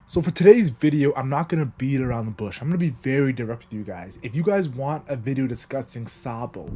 So for today's video, I'm not going to beat around the bush. I'm going to be very direct with you guys. If you guys want a video discussing Sabo,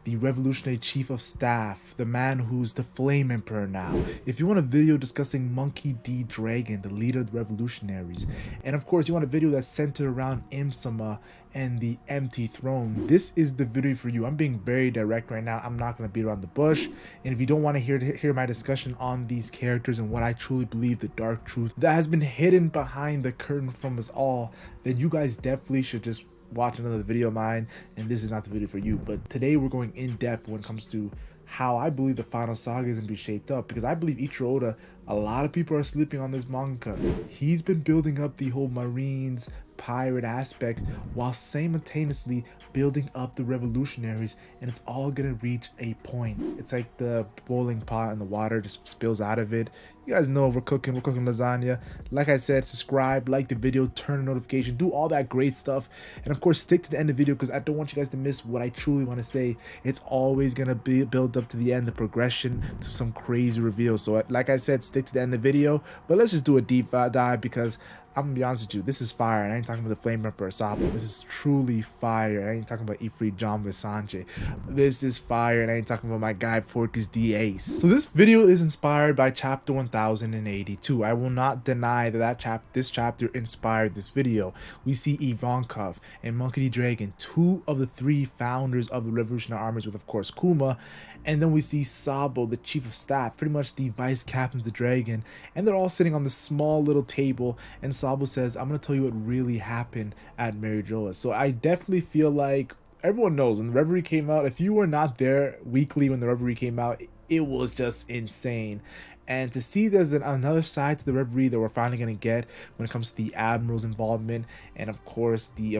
the revolutionary chief of staff, the man who's the flame emperor now, if you want a video discussing Monkey D. Dragon, the leader of the revolutionaries, and of course you want a video that's centered around Imsama and the Empty Throne, this is the video for you. I'm being very direct right now. I'm not going to beat around the bush. And if you don't want to hear my discussion on these characters and what I truly believe, the dark truth that has been hidden behind the curtain from us all, then you guys definitely should just watch another video of mine, and this is not the video for you. But today we're going in depth when it comes to how I believe the final saga is going to be shaped up, because I believe Ichiro Oda, a lot of people are sleeping on this manga. He's been building up the whole Marines pirate aspect while simultaneously building up the revolutionaries, and it's all gonna reach a point. It's like the boiling pot and the water just spills out of it. You guys know we're cooking lasagna. Like I said, subscribe, like the video, turn on notification, do all that great stuff, and of course stick to the end of the video because I don't want you guys to miss what I truly want to say. It's always gonna be build up to the end, the progression to some crazy reveal. So like I said, stick to the end of the video, but let's just do a deep dive, because I'm gonna be honest with you, this is fire, and I ain't talking about the Flame Emperor Sabo. This is truly fire. I ain't talking about Ifrit John Sanjay. This is fire, and I ain't talking about my guy Porky's D Ace. So this video is inspired by chapter 1082. I will not deny that this chapter inspired this video. We see Ivankov and Monkey D. Dragon, two of the three founders of the revolutionary armies, with of course Kuma, and then we see Sabo, the chief of staff, pretty much the vice captain of the dragon, and they're all sitting on this small little table, and Sabo says, I'm going to tell you what really happened at Mary Joa. So I definitely feel like everyone knows when the Reverie came out, if you were not there weekly when the Reverie came out, it was just insane. And to see there's another side to the Reverie that we're finally going to get when it comes to the Admiral's involvement, and of course the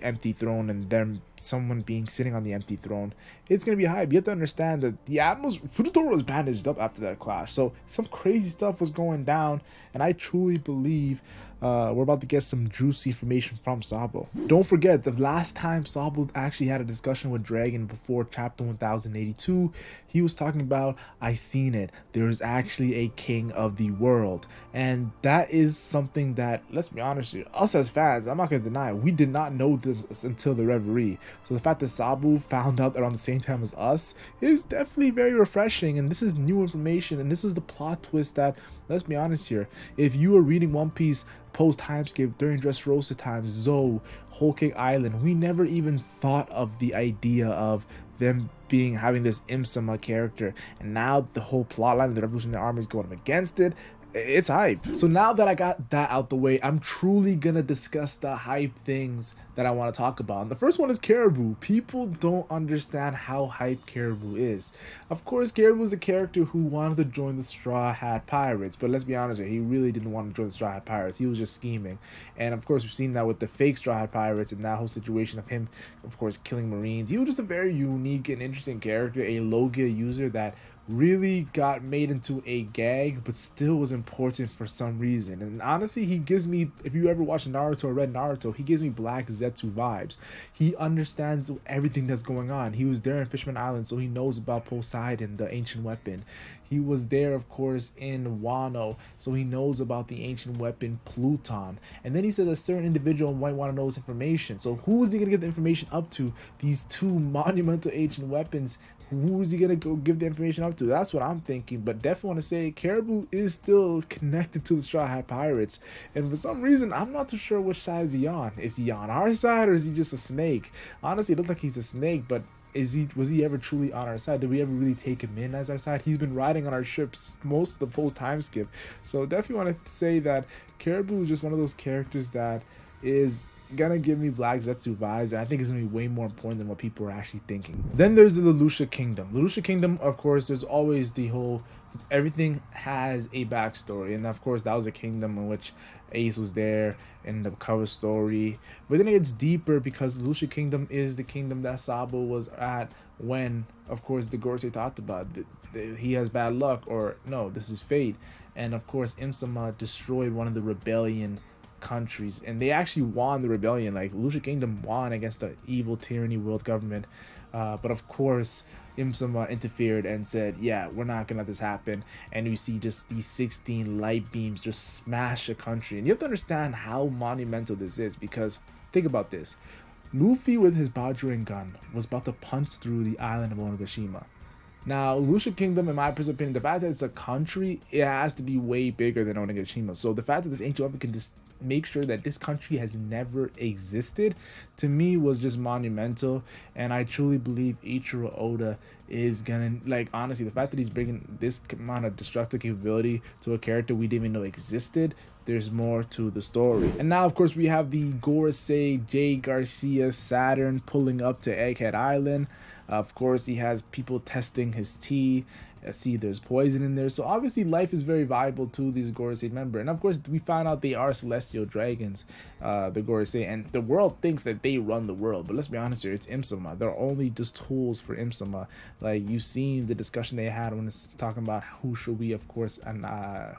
Empty Throne, and them someone being sitting on the Empty Throne, it's going to be hype. You have to understand that the Admiral's Fudotoro was bandaged up after that clash, so some crazy stuff was going down, and I truly believe we're about to get some juicy information from Sabo. Don't forget, the last time Sabo actually had a discussion with Dragon before chapter 1082, he was talking about, I seen it, there's actually a king of the world. And that is something that, let's be honest here, us as fans, I'm not going to deny, we did not know this until the Reverie. So the fact that Sabo found out around the same time as us is definitely very refreshing, and this is new information, and this is the plot twist that, let's be honest here, if you were reading One Piece post timeskip during Dressrosa times, Zou, Whole Cake Island, we never even thought of the idea of them having this Imsama character, and now the whole plotline of the Revolutionary Army is going against it. It's hype. So now that I got that out the way, I'm truly gonna discuss the hype things that I want to talk about. And the first one is Caribou. People don't understand how hype Caribou is. Of course, Caribou is the character who wanted to join the Straw Hat Pirates, but let's be honest here, he really didn't want to join the Straw Hat Pirates. He was just scheming. And of course, we've seen that with the fake Straw Hat Pirates and that whole situation of him, of course, killing Marines. He was just a very unique and interesting character, a Logia user that really got made into a gag, but still was important for some reason. And honestly, he gives me, if you ever watch Naruto or read Naruto, he gives me Black Zetsu vibes. He understands everything that's going on. He was there in Fishman Island, so he knows about Poseidon, the ancient weapon. He was there, of course, in Wano, so he knows about the ancient weapon Pluton. And then he says a certain individual might want to know this information. So who is he going to get the information up to? These two monumental ancient weapons, who is he going to go give the information up to? That's what I'm thinking. But definitely want to say Caribou is still connected to the Straw Hat Pirates. And for some reason, I'm not too sure which side is he on. Is he on our side, or is he just a snake? Honestly, it looks like he's a snake, but was he ever truly on our side? Did we ever really take him in as our side? He's been riding on our ships most of the post time skip. So definitely want to say that Caribou is just one of those characters that is gonna give me Black Zetsu vibes, and I think it's gonna be way more important than what people are actually thinking. Then there's the Lulusia Kingdom. Lulusia Kingdom, of course, there's always the whole, everything has a backstory, and of course that was a kingdom in which Ace was there in the cover story. But then it gets deeper, because Lulusia Kingdom is the kingdom that Sabo was at when, of course, the Gorosei talked about he has bad luck, or no, this is fate. And of course, Imsama destroyed one of the rebellion countries, and they actually won the rebellion. Like, Lulusia Kingdom won against the evil tyranny world government. But of course, Imsama interfered and said, yeah, we're not gonna let this happen. And you see just these 16 light beams just smash a country. And you have to understand how monumental this is, because think about this. Luffy with his Bajirang gun was about to punch through the island of Onigashima. Now, Lulusia Kingdom, in my personal opinion, the fact that it's a country, it has to be way bigger than Onigashima. So the fact that this ancient weapon can just make sure that this country has never existed, to me, was just monumental. And I truly believe Ichiro Oda is gonna, like, honestly, the fact that he's bringing this amount of destructive capability to a character we didn't even know existed, there's more to the story. And now, of course, we have the Gorosei Jay Garcia Saturn pulling up to Egghead Island. Of course, he has people testing his tea. See, there's poison in there. So obviously life is very viable to these Gorosei members. And of course, we find out they are celestial dragons, the Gorosei. And the world thinks that they run the world. But let's be honest here, it's Imsama. They're only just tools for Imsama. Like, you've seen the discussion they had when it's talking about who should we, of course, and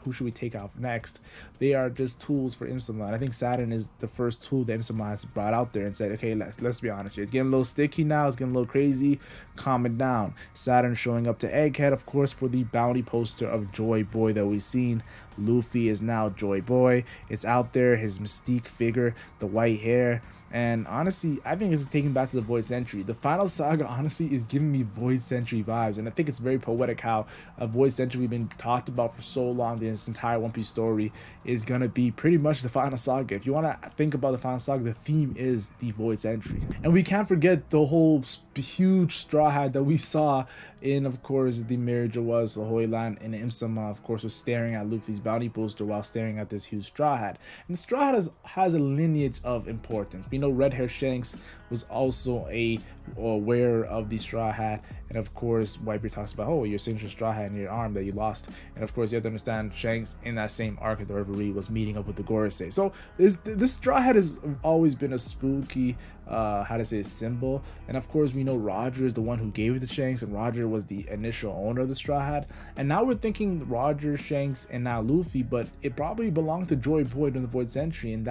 who should we take out next. They are just tools for Imsama. And I think Saturn is the first tool that Imsama has brought out there and said, okay, let's be honest here. It's getting a little sticky now. It's getting a little crazy. Calm it down. Saturn showing up to Egghead, of course, for the bounty poster of Joy Boy that we've seen. Luffy is now Joy Boy. It's out there, his mystique figure, the white hair. And honestly, I think it's taking back to the Void Century. The final saga, honestly, is giving me Void Century vibes. And I think it's very poetic how a Void Century we've been talked about for so long, this entire One Piece story, is going to be pretty much the final saga. If you want to think about the final saga, the theme is the Void Century. And we can't forget the whole huge straw hat that we saw in, of course, the marriage of was the Holy Land, and Imsama, of course, was staring at Luffy's bounty poster while staring at this huge straw hat. And the straw hat has a lineage of importance. We know Red Hair Shanks was also a wearer of the straw hat, and of course, Whitebeard talks about, oh, your signature straw hat in your arm that you lost. And of course, you have to understand, Shanks in that same arc of the Reverie was meeting up with the Gorosei. So this straw hat has always been a spooky, symbol. And of course, we know Roger is the one who gave it to Shanks, and Roger was the initial owner of the straw hat. And now we're thinking Roger, Shanks, and now Luffy, but it probably belonged to Joy Boy during the Void Century. And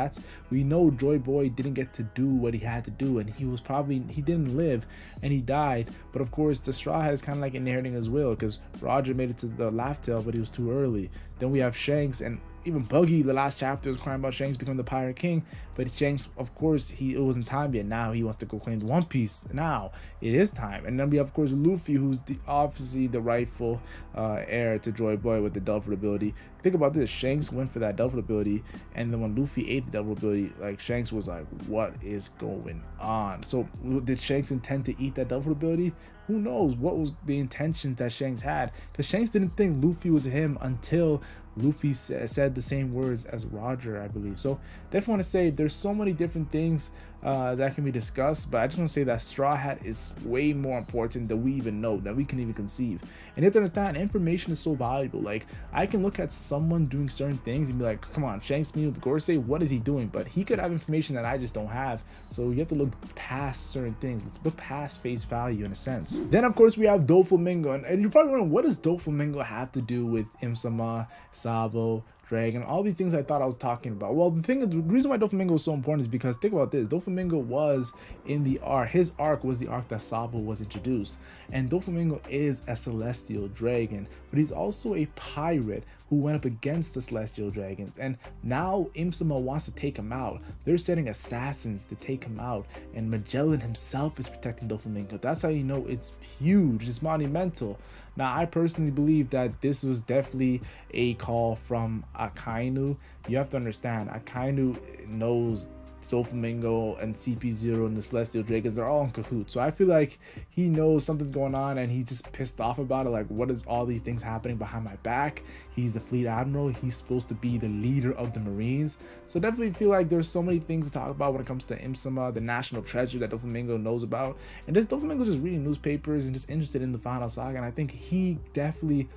we know Joy Boy didn't get to do what he had to do, and he didn't live, and he died. But of course, the straw hat is kind of like inheriting his will, because Roger made it to the Laugh Tale, but he was too early. Then we have Shanks, and even Buggy, the last chapter, was crying about Shanks becoming the Pirate King. But Shanks, of course, it wasn't time yet. Now he wants to go claim the One Piece. Now it is time. And then we have, of course, Luffy, who's obviously the rightful heir to Joy Boy with the Delphin ability. Think about this. Shanks went for that Delphin ability, and then when Luffy ate the Delphin ability, like, Shanks was like, what is going on? So did Shanks intend to eat that Delphin ability? Who knows what was the intentions that Shanks had? Because Shanks didn't think Luffy was him until Luffy said the same words as Roger, I believe. So definitely want to say there's so many different things that can be discussed, but I just want to say that Straw Hat is way more important than we even know, that we can even conceive. And you have to understand, information is so valuable. Like, I can look at someone doing certain things and be like, come on, Shanks meeting with Gorosei, what is he doing? But he could have information that I just don't have. So you have to look past certain things, look past face value in a sense. Then of course we have Doflamingo, and you're probably wondering, what does Doflamingo have to do with Imsama, Sabo, Dragon, all these things I thought I was talking about? Well, the reason why Doflamingo is so important is because, think about this, Doflamingo was in the arc, his arc was the arc that Sabo was introduced, and Doflamingo is a celestial dragon, but he's also a pirate who went up against the celestial dragons, and now Imsama wants to take him out. They're sending assassins to take him out, and Magellan himself is protecting Doflamingo. That's how you know it's huge, it's monumental. Now, I personally believe that this was definitely a call from Akainu. You have to understand, Akainu knows Doflamingo and CP0 and the Celestial Dragons, they're all in cahoots. So I feel like he knows something's going on and he's just pissed off about it. Like, what is all these things happening behind my back? He's the fleet admiral. He's supposed to be the leader of the Marines. So definitely feel like there's so many things to talk about when it comes to Imsama, the national treasure that Doflamingo knows about. And Doflamingo just reading newspapers and just interested in the final saga. And I think he definitely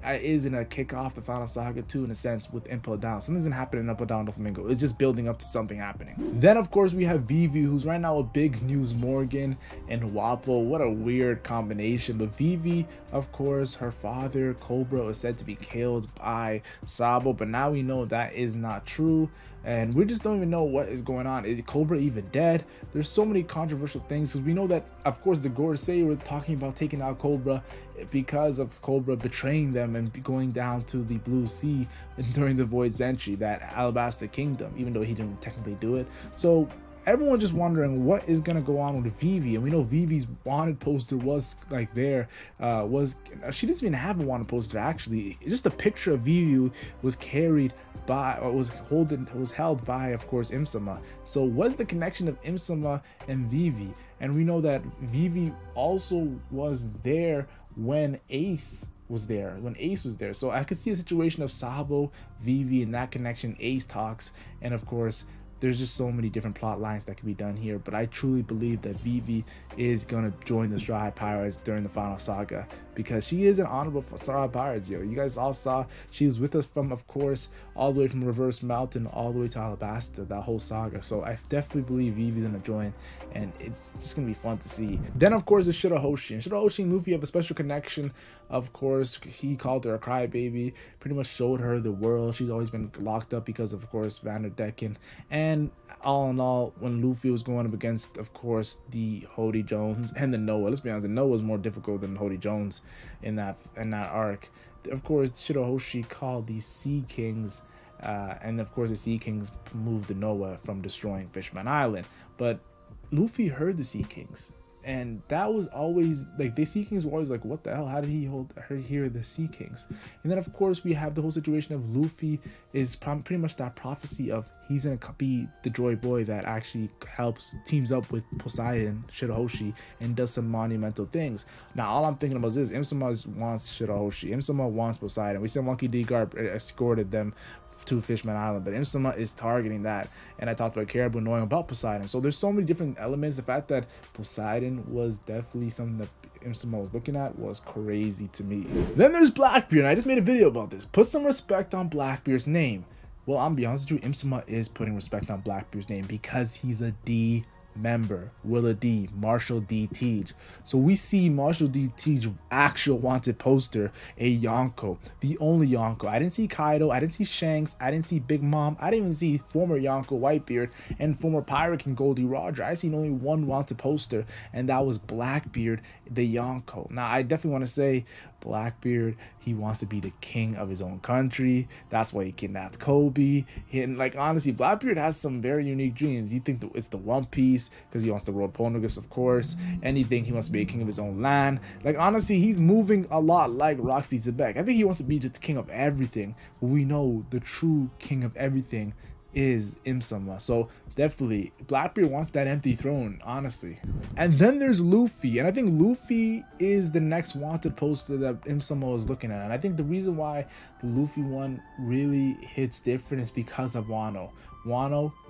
is gonna kick off the final saga too, in a sense, with Impel Down. Something's gonna happen in Impel Down Doflamingo. It's just building up to something happening. Then of course we have Vivi, who's right now a big news Morgan and Wappo. What a weird combination. But Vivi, of course, her father Cobra was said to be killed by Sabo, but now we know that is not true, and we just don't even know what is going on. Is Cobra even dead? There's so many controversial things, because we know that of course the Gorosei were talking about taking out Cobra because of Cobra betraying them and going down to the Blue Sea during the Void's entry, that Alabasta Kingdom, even though he didn't technically do it. So everyone just wondering what is gonna go on with Vivi, and we know Vivi's wanted poster was like there, she doesn't even have a wanted poster actually. Just a picture of Vivi was carried by, or was held by, of course, Imsama. So what's the connection of Imsama and Vivi? And we know that Vivi also was there when Ace was there, so I could see a situation of Sabo, Vivi, and that connection, Ace talks, and of course there's just so many different plot lines that can be done here. But I truly believe that Vivi is gonna join the Straw Hat Pirates during the final saga, because she is an honorable Straw Hat Pirates. You guys all saw she was with us from, of course, all the way from Reverse Mountain all the way to Alabasta, that whole saga. So I definitely believe Vivi's gonna join, and it's just gonna be fun to see. Then of course it's Shirahoshi, and Luffy have a special connection. Of course, he called her a crybaby, pretty much showed her the world. She's always been locked up because of course Vanderdecken. And all in all, when Luffy was going up against, of course, the Hody Jones and the Noah, let's be honest, the Noah was more difficult than Hody Jones in that arc. Of course, Shirahoshi called the Sea Kings, and of course the Sea Kings moved the Noah from destroying Fishman Island. But Luffy heard the Sea Kings, and that was always like, the Sea Kings were always like, what the hell, how did he hear the Sea Kings? And then of course we have the whole situation of Luffy is pretty much that prophecy of he's gonna be the Joy Boy that actually teams up with Poseidon, Shirahoshi, and does some monumental things. Now all I'm thinking about is Imsama wants Shirahoshi, Imsama wants Poseidon. We said Monkey D. Garp escorted them to Fishman Island, but Imsama is targeting that, and I talked about Caribou knowing about Poseidon. So there's so many different elements. The fact that Poseidon was definitely something that Imsama was looking at was crazy to me. Then there's Blackbeard, and I just made a video about this. Put some respect on Blackbeard's name. Well, I'm gonna be honest with you, Imsama is putting respect on Blackbeard's name because he's a D member, Willa D, Marshall D. Teach. So we see Marshall D. Teach actual wanted poster, a Yonko, the only Yonko. I didn't see Kaido, I didn't see Shanks, I didn't see Big Mom, I didn't even see former Yonko Whitebeard and former Pirate King Goldie Roger. I seen only one wanted poster, and that was Blackbeard, the Yonko. Now I definitely want to say Blackbeard, he wants to be the king of his own country. That's why he kidnapped Kobe. And like, honestly, Blackbeard has some very unique dreams. You think it's the One Piece because he wants the world poneglyphs, of course. Anything, he wants to be a king of his own land. Like, honestly, he's moving a lot like Roxy Trebek. I think he wants to be just the king of everything. But we know the true king of everything is Imsama. So definitely Blackbeard wants that empty throne, honestly. And then there's Luffy, and I think Luffy is the next wanted poster that Imsama was looking at. And I think the reason why the Luffy one really hits different is because of Wano.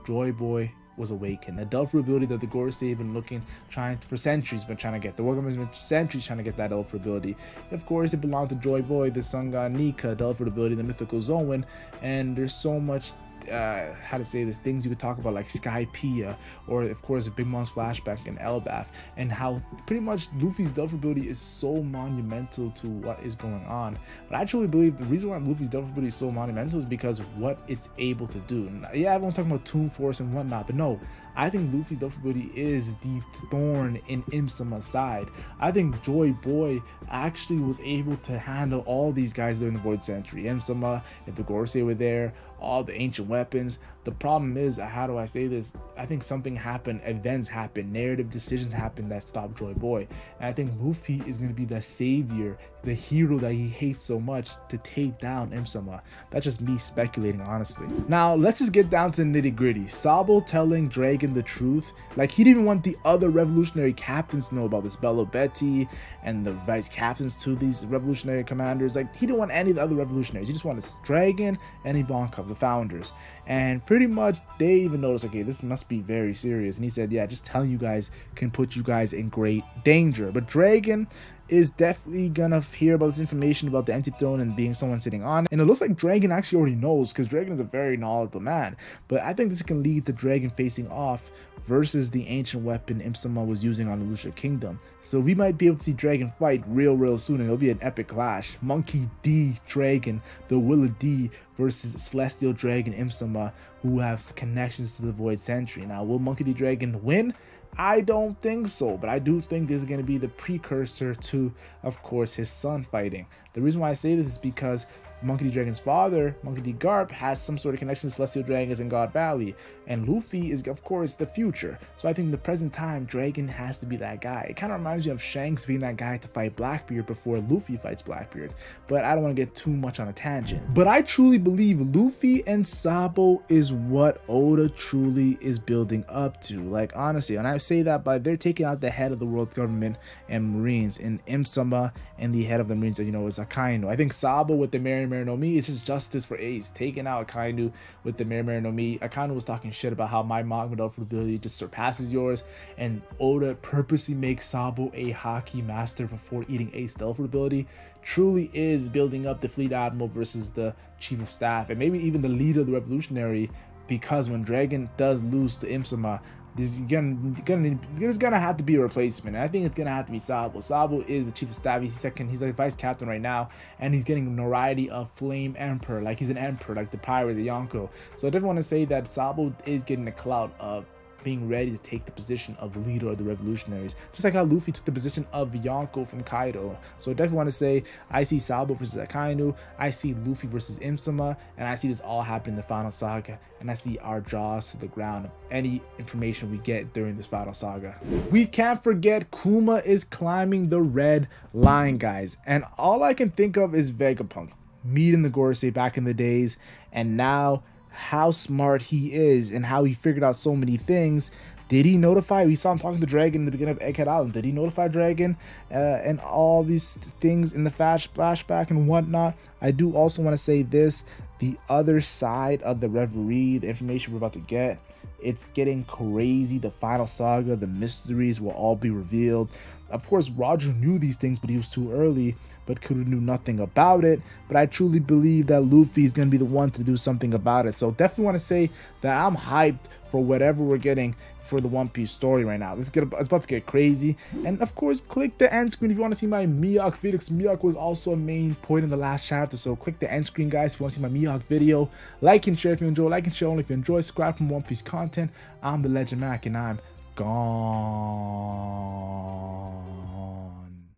Joy Boy was awakened. The Delphi ability that the Gorosei have been for centuries been trying to get. The Wargame has been centuries trying to get that Delphi ability. Of course, it belonged to Joy Boy, the Sun God Nika, Delphi ability, the mythical Zoan, and there's so much how to say this, things you could talk about like Skypiea, or of course a Big Mom's flashback in Elbaf, and how pretty much Luffy's Delphi ability is so monumental to what is going on. But I truly believe the reason why Luffy's Delphi ability is so monumental is because of what it's able to do. And yeah, everyone's talking about Toon Force and whatnot, but no, I think Luffy's Delphi ability is the thorn in Imsama's side. I think Joy Boy actually was able to handle all these guys during the Void Century. Imsama, if the Gorosei were there, all the ancient weapons. The problem is, how do I say this? I think something happened, events happened, narrative decisions happened that stopped Joy Boy. And I think Luffy is going to be the savior, the hero that he hates so much, to take down Imsama. That's just me speculating, honestly. Now, let's just get down to the nitty gritty. Sabo telling Dragon the truth. Like, he didn't want the other revolutionary captains to know about this. Bello Betty and the vice captains to these revolutionary commanders. Like, he didn't want any of the other revolutionaries. He just wanted Dragon and Ivankov, the founders. And pretty much they even noticed, okay, this must be very serious. And he said, yeah, just telling you guys can put you guys in great danger. But Dragon is definitely gonna hear about this information about the Empty Thone and being someone sitting on it. And it looks like Dragon actually already knows, because Dragon is a very knowledgeable man. But I think this can lead to Dragon facing off versus the ancient weapon Imsama was using on the Lulusia Kingdom. So we might be able to see Dragon fight real soon, and it'll be an epic clash. Monkey D Dragon, the Willa D versus Celestial Dragon Imsama, who has connections to the Void Sentry. Now, will Monkey D Dragon win? I don't think so, but I do think this is going to be the precursor to, of course, his son fighting. The reason why I say this is because Monkey D. Dragon's father, Monkey D. Garp, has some sort of connection to Celestial Dragons in God Valley, and Luffy is, of course, the future. So I think in the present time, Dragon has to be that guy. It kind of reminds me of Shanks being that guy to fight Blackbeard before Luffy fights Blackbeard, but I don't want to get too much on a tangent. But I truly believe Luffy and Sabo is what Oda truly is building up to. Like, honestly, and I say that by they're taking out the head of the world government and Marines in Imsama, and the head of the Marines, you know, is Akainu. I think Sabo with the Mary no Mi, it's just justice for Ace. Taking out Akainu with the Mary no Mi. Akainu was talking shit about how my magma ability just surpasses yours, and Oda purposely makes Sabo a hockey master before eating Ace stealth ability. Truly is building up the fleet admiral versus the chief of staff, and maybe even the leader of the revolutionary, because when Dragon does lose to Imsama, there's gonna have to be a replacement, and I think it's gonna have to be Sabo. Sabo is the chief of staff. He's second. He's like vice captain right now, and he's getting notoriety of Flame Emperor, like he's an emperor, like the pirate, the Yonko. So I definitely want to say that Sabo is getting the clout of being ready to take the position of leader of the revolutionaries, just like how Luffy took the position of Yonko from Kaido. So I definitely want to say I see Sabo versus Akainu, I see Luffy versus Imsama, and I see this all happen in the final saga, and I see our jaws to the ground of any information we get during this final saga. We can't forget Kuma is climbing the red line, guys, and all I can think of is Vegapunk meeting the Gorosei back in the days, and now how smart he is and how he figured out so many things. Did he notify? We saw him talking to Dragon in the beginning of Egghead Island. Did he notify Dragon and all these things in the flashback and whatnot? I do also want to say this: the other side of the reverie, the information we're about to get, it's getting crazy. The final saga, the mysteries will all be revealed. Of course, Roger knew these things, but he was too early, but could knew nothing about it. But I truly believe that Luffy is going to be the one to do something about it. So definitely want to say that I'm hyped for whatever we're getting for the One Piece story right now. It's about to get crazy. And of course, click the end screen if you want to see my Mihawk video, because Mihawk was also a main point in the last chapter. So click the end screen, guys, if you want to see my Mihawk video. Like and share if you enjoy. Like and share only if you enjoy. Subscribe for One Piece content. I'm the LegendMac, and I'm gone.